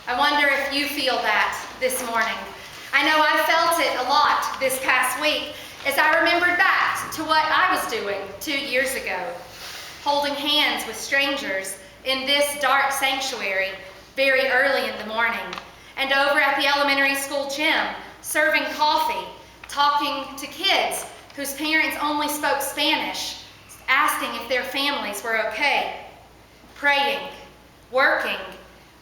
I wonder if you feel that this morning. I know I felt it a lot this past week as I remembered back to what I was doing 2 years ago, holding hands with strangers in this dark sanctuary very early in the morning, and over at the elementary school gym, serving coffee, talking to kids whose parents only spoke Spanish, asking if their families were okay, praying, working,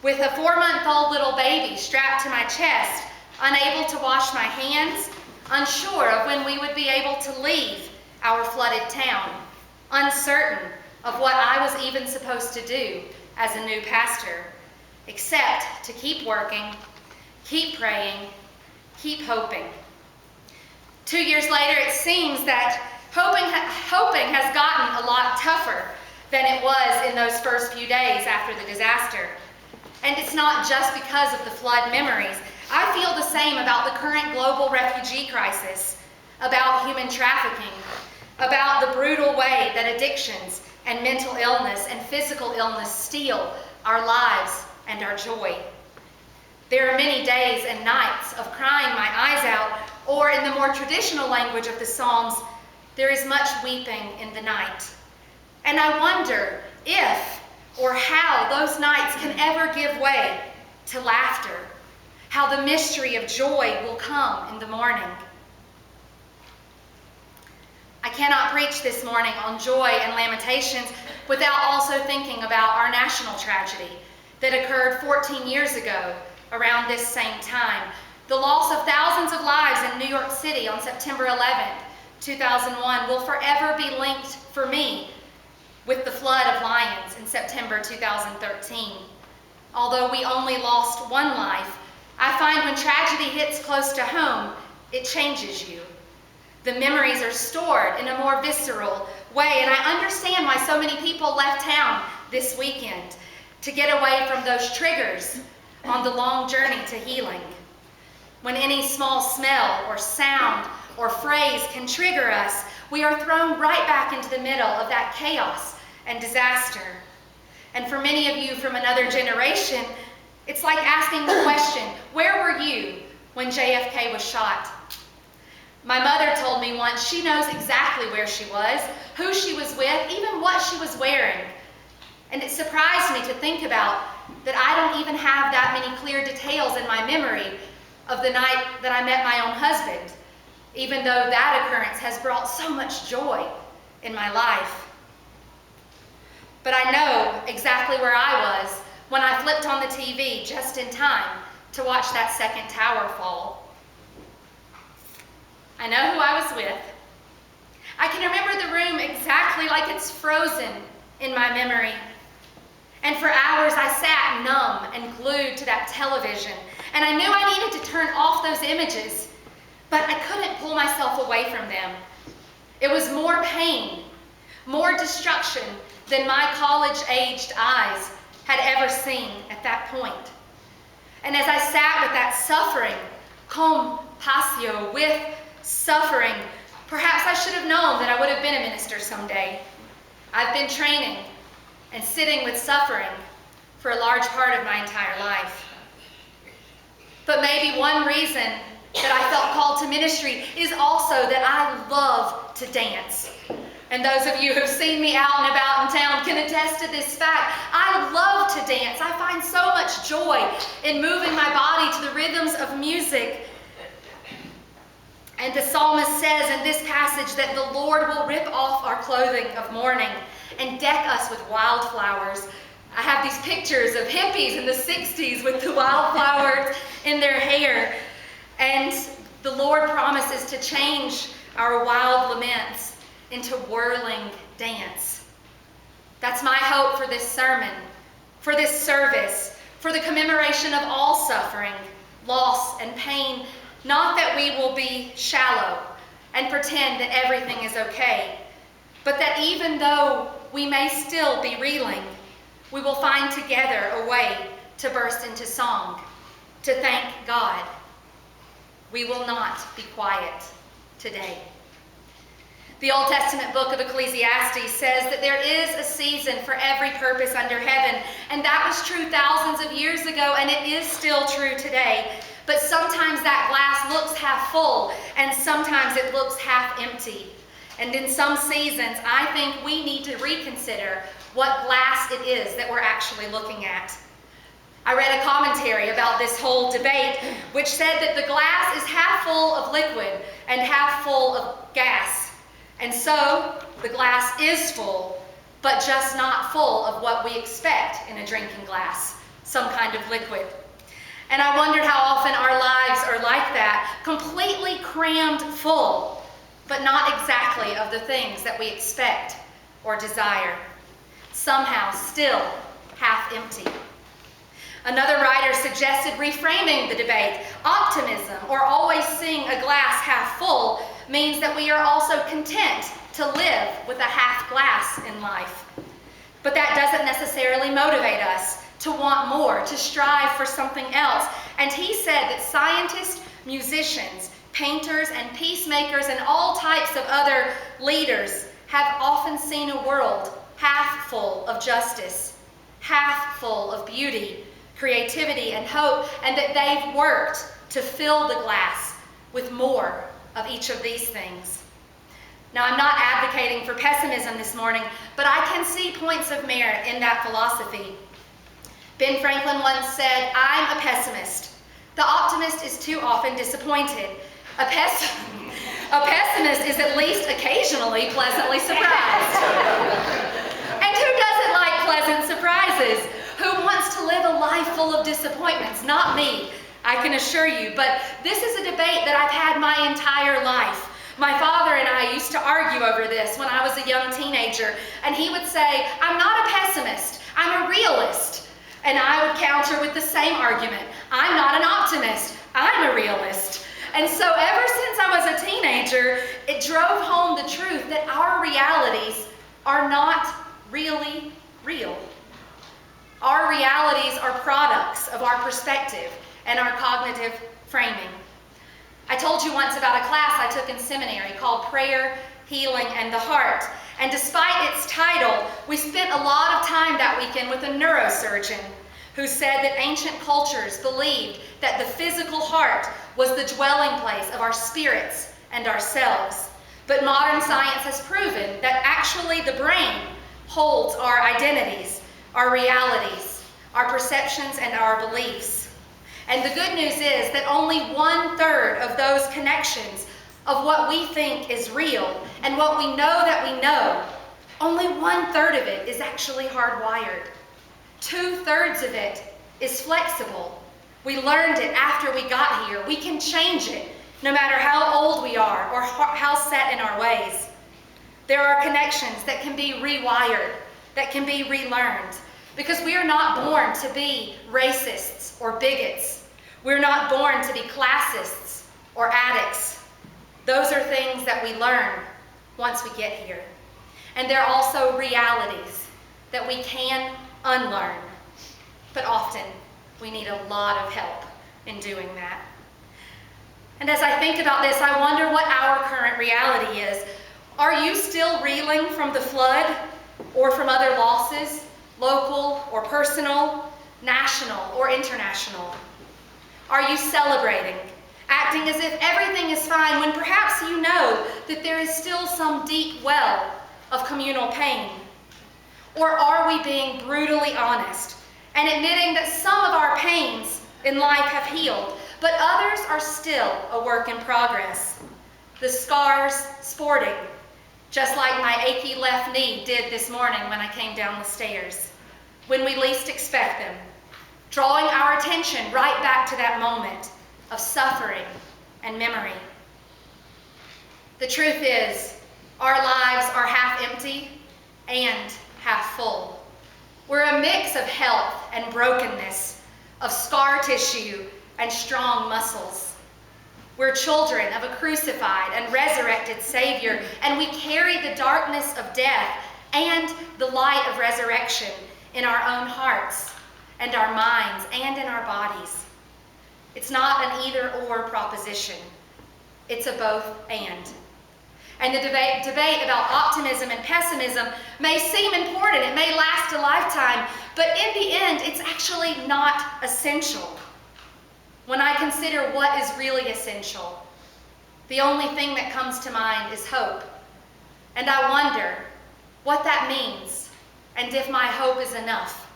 with a 4-month-old little baby strapped to my chest, unable to wash my hands, unsure of when we would be able to leave our flooded town, uncertain of what I was even supposed to do as a new pastor, except to keep working, keep praying, keep hoping. 2 years later, it seems that hoping has gotten a lot tougher than it was in those first few days after the disaster. And it's not just because of the flood memories. I feel the same about the current global refugee crisis, about human trafficking, about the brutal way that addictions and mental illness and physical illness steal our lives and our joy. There are many days and nights of crying my eyes out, or in the more traditional language of the Psalms, there is much weeping in the night. And I wonder if or how those nights can ever give way to laughter, how the mystery of joy will come in the morning. I cannot preach this morning on joy and lamentations without also thinking about our national tragedy that occurred 14 years ago around this same time. The loss of thousands of lives in New York City on September 11th, 2001 will forever be linked for me with the flood of Lyons in September 2013. Although we only lost one life, I find when tragedy hits close to home, it changes you. The memories are stored in a more visceral way, and I understand why so many people left town this weekend to get away from those triggers on the long journey to healing. When any small smell or sound or phrase can trigger us, we are thrown right back into the middle of that chaos and disaster. And for many of you from another generation, it's like asking the question, where were you when JFK was shot? My mother told me once she knows exactly where she was, who she was with, even what she was wearing. And it surprised me to think about that I don't even have that many clear details in my memory of the night that I met my own husband, even though that occurrence has brought so much joy in my life. But I know exactly where I was when I flipped on the TV just in time to watch that second tower fall. I know who I was with. I can remember the room exactly like it's frozen in my memory. And for hours I sat numb and glued to that television, and I knew I needed to turn off those images, but I couldn't pull myself away from them. It was more pain, more destruction than my college-aged eyes had ever seen at that point. And as I sat with that suffering, compassion, with suffering, perhaps I should have known that I would have been a minister someday. I've been training and sitting with suffering for a large part of my entire life. But maybe one reason that I felt called to ministry is also that I love to dance. And those of you who've seen me out and about in town can attest to this fact. I love to dance. I find so much joy in moving my body to the rhythms of music. And the psalmist says in this passage that the Lord will rip off our clothing of mourning and deck us with wildflowers. I have these pictures of hippies in the 60s with the wildflowers in their hair. And the Lord promises to change our wild laments into whirling dance. That's my hope for this sermon, for this service, for the commemoration of all suffering, loss, and pain. Not that we will be shallow and pretend that everything is okay, but that even though we may still be reeling, we will find together a way to burst into song, to thank God. We will not be quiet today. The Old Testament book of Ecclesiastes says that there is a season for every purpose under heaven, and that was true thousands of years ago, and it is still true today. But sometimes that glass looks half full, and sometimes it looks half empty. And in some seasons, I think we need to reconsider what glass it is that we're actually looking at. I read a commentary about this whole debate, which said that the glass is half full of liquid and half full of gas. And so the glass is full, but just not full of what we expect in a drinking glass, some kind of liquid. And I wondered how often our lives are like that, completely crammed full, but not exactly of the things that we expect or desire. Somehow still half empty. Another writer suggested reframing the debate. Optimism, or always seeing a glass half full, means that we are also content to live with a half glass in life. But that doesn't necessarily motivate us to want more, to strive for something else. And he said that scientists, musicians, painters, and peacemakers, and all types of other leaders have often seen a world half full of justice, half full of beauty, creativity, and hope, and that they've worked to fill the glass with more of each of these things. Now, I'm not advocating for pessimism this morning, but I can see points of merit in that philosophy. Ben Franklin once said, "I'm a pessimist. The optimist is too often disappointed. A pessimist is at least occasionally pleasantly surprised." And who doesn't like pleasant surprises? Who wants to live a life full of disappointments? Not me, I can assure you. But this is a debate that I've had my entire life. My father and I used to argue over this when I was a young teenager, and he would say, "I'm not a pessimist, I'm a realist." And I would counter with the same argument, "I'm not an optimist, I'm a realist." And so ever since I was a teenager, it drove home the truth that our realities are not really real. Our realities are products of our perspective and our cognitive framing. I told you once about a class I took in seminary called Prayer, Healing, and the Heart. And despite its title, we spent a lot of time that weekend with a neurosurgeon who said that ancient cultures believed that the physical heart was the dwelling place of our spirits and ourselves. But modern science has proven that actually the brain holds our identities, our realities, our perceptions, and our beliefs. And the good news is that only 1/3 of those connections of what we think is real and what we know that we know, only 1/3 of it is actually hardwired. 2/3 of it is flexible. We learned it after we got here. We can change it no matter how old we are or how set in our ways. There are connections that can be rewired, that can be relearned, because we are not born to be racists or bigots. We're not born to be classists or addicts. Those are things that we learn once we get here. And there are also realities that we can unlearn, but often we need a lot of help in doing that. And as I think about this, I wonder what our current reality is. Are you still reeling from the flood or from other losses, local or personal, national or international? Are you celebrating, acting as if everything is fine when perhaps you know that there is still some deep well of communal pain? Or are we being brutally honest and admitting that some of our pains in life have healed, but others are still a work in progress? The scars sporting, just like my achy left knee did this morning when I came down the stairs, when we least expect them, drawing our attention right back to that moment of suffering and memory. The truth is, our lives are half empty and half full. We're a mix of health and brokenness, of scar tissue and strong muscles. We're children of a crucified and resurrected Savior, and we carry the darkness of death and the light of resurrection in our own hearts and our minds and in our bodies. It's not an either-or proposition. It's a both and. And the debate about optimism and pessimism may seem important. It may last a lifetime, but in the end, it's actually not essential. When I consider what is really essential, the only thing that comes to mind is hope. And I wonder what that means and if my hope is enough.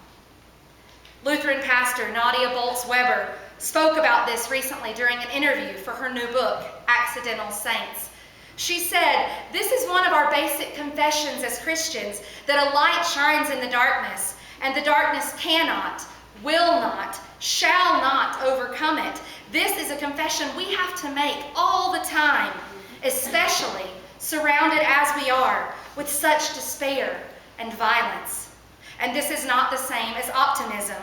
Lutheran pastor Nadia Bolz-Weber spoke about this recently during an interview for her new book, Accidental Saints. She said, "This is one of our basic confessions as Christians, that a light shines in the darkness, and the darkness cannot, will not, shall not overcome it." This is a confession we have to make all the time, especially surrounded as we are with such despair and violence. And this is not the same as optimism.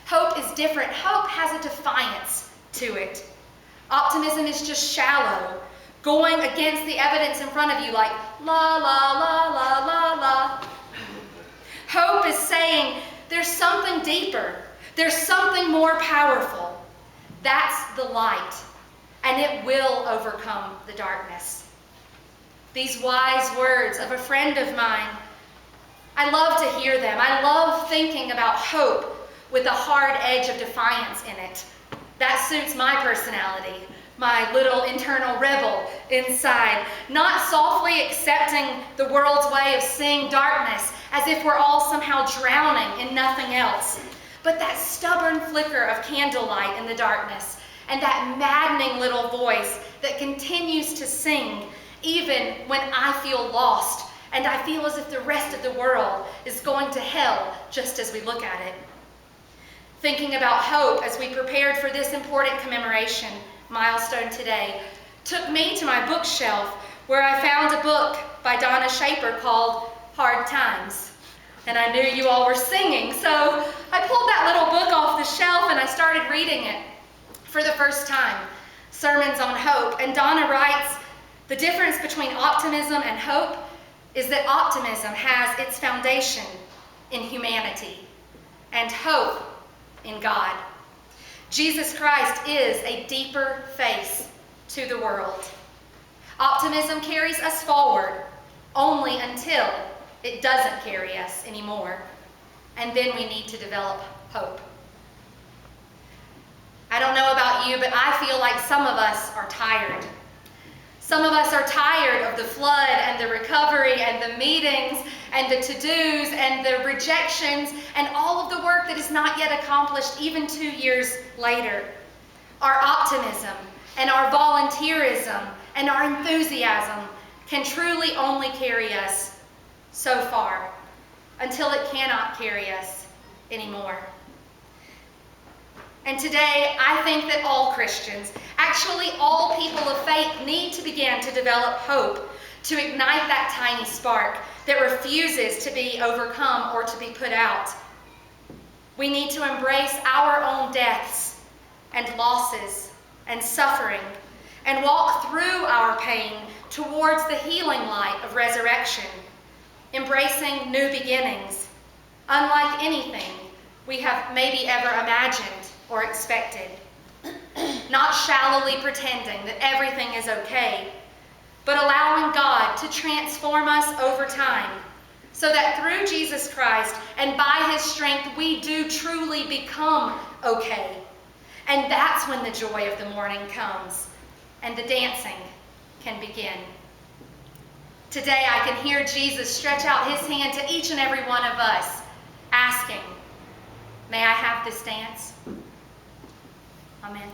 Hope is different. Hope has a defiance to it. Optimism is just shallow, going against the evidence in front of you like, la, la, la, la, la, la. Hope is saying, there's something deeper. There's something more powerful. That's the light, and it will overcome the darkness. These wise words of a friend of mine, I love to hear them. I love thinking about hope with a hard edge of defiance in it. That suits my personality, my little internal rebel inside, not softly accepting the world's way of seeing darkness as if we're all somehow drowning in nothing else, but that stubborn flicker of candlelight in the darkness and that maddening little voice that continues to sing even when I feel lost and I feel as if the rest of the world is going to hell just as we look at it. Thinking about hope as we prepared for this important commemoration milestone today took me to my bookshelf where I found a book by Donna Shaper called Hard Times. And I knew you all were singing, so I pulled that little book off the shelf and I started reading it for the first time, Sermons on Hope. And Donna writes, the difference between optimism and hope is that optimism has its foundation in humanity and hope in God. Jesus Christ is a deeper face to the world. Optimism carries us forward only until it doesn't carry us anymore. And then we need to develop hope. I don't know about you, but I feel like some of us are tired. Some of us are tired of the flood and the recovery and the meetings and the to-dos and the rejections and all of the work that is not yet accomplished even 2 years later. Our optimism and our volunteerism and our enthusiasm can truly only carry us so far until it cannot carry us anymore. And today, I think that all Christians, actually all people of faith, need to begin to develop hope, to ignite that tiny spark that refuses to be overcome or to be put out. We need to embrace our own deaths and losses and suffering and walk through our pain towards the healing light of resurrection, embracing new beginnings, unlike anything we have maybe ever imagined or expected. Not shallowly pretending that everything is okay, but allowing God to transform us over time so that through Jesus Christ and by His strength we do truly become okay. And that's when the joy of the morning comes and the dancing can begin. Today I can hear Jesus stretch out His hand to each and every one of us, asking, "May I have this dance?" Amen.